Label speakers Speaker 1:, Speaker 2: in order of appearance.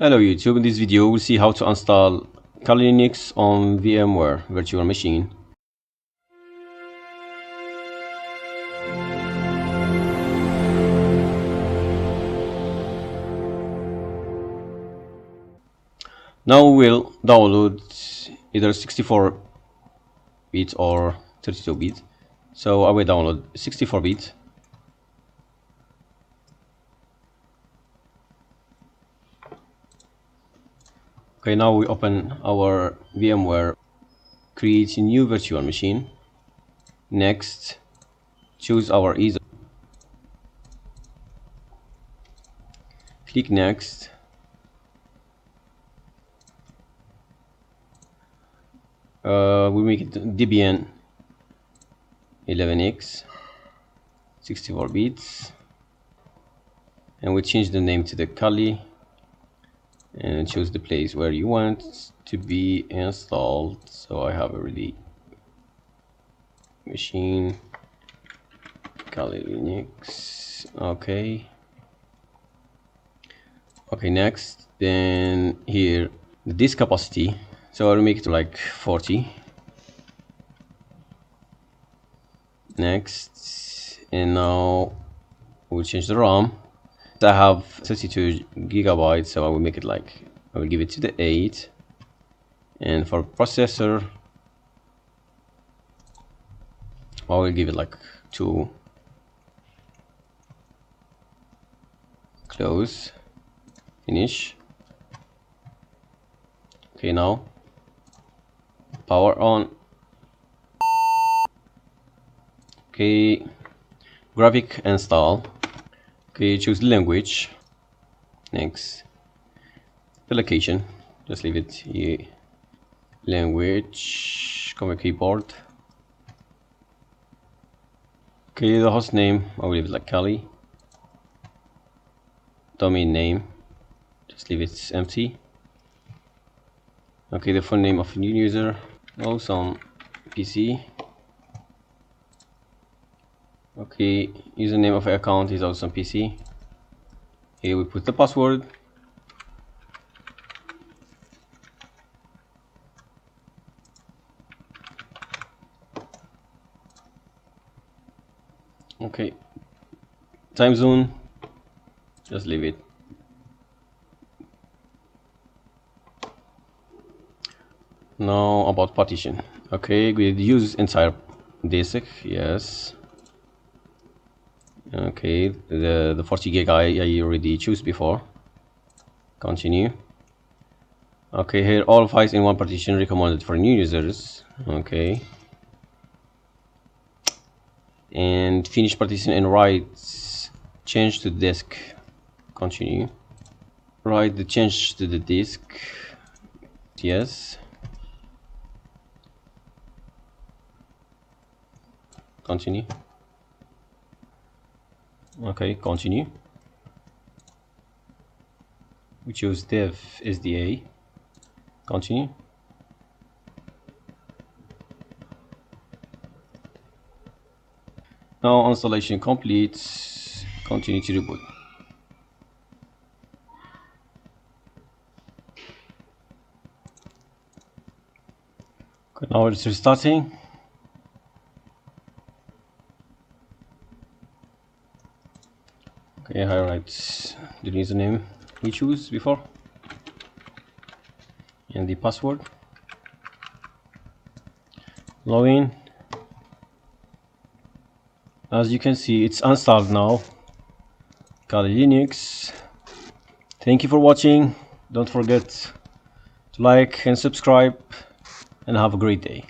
Speaker 1: Hello YouTube, in this video we'll see how to install Kali Linux on VMware virtual machine. Now we'll download either 64-bit or 32-bit. So I will download 64-bit. Okay, now we open our VMware, create a new virtual machine. Next, choose our ISO. Click next. We make it Debian 11x 64 bits, and we change the name to the Kali and choose the place where you want to be installed. So I have already machine Kali Linux. Okay, next, then here the disk capacity, so I'll make it like 40. Next, and now we'll change the RAM. I have 32 gigabytes, so I will make it like, I will give it to the 8. And for processor, I will give it like 2. Close, finish. Okay, now power on. Okay, graphic install. Okay, choose language. Next, the location, just leave it here. Language, common keyboard. Okay, the host name, I will leave it like Kali. Domain name, just leave it empty. Okay, the full name of a new user, also on PC. Okay, username of account is also on PC. Here we put the password. Okay, time zone, just leave it. Now about partition. Okay, we use entire disk, yes. Okay, the 40 gig I already choose before. Continue. Okay, here all files in one partition recommended for new users. Okay, and finish partition and write change to disk. Continue. Write the change to the disk, yes. Continue. Okay, continue. We choose dev SDA. Continue. Now installation complete. Continue to reboot. Okay, now it's restarting. Okay, I write the username we choose before and the password. Login. As you can see, it's installed now. Kali Linux. Thank you for watching. Don't forget to like and subscribe, and have a great day.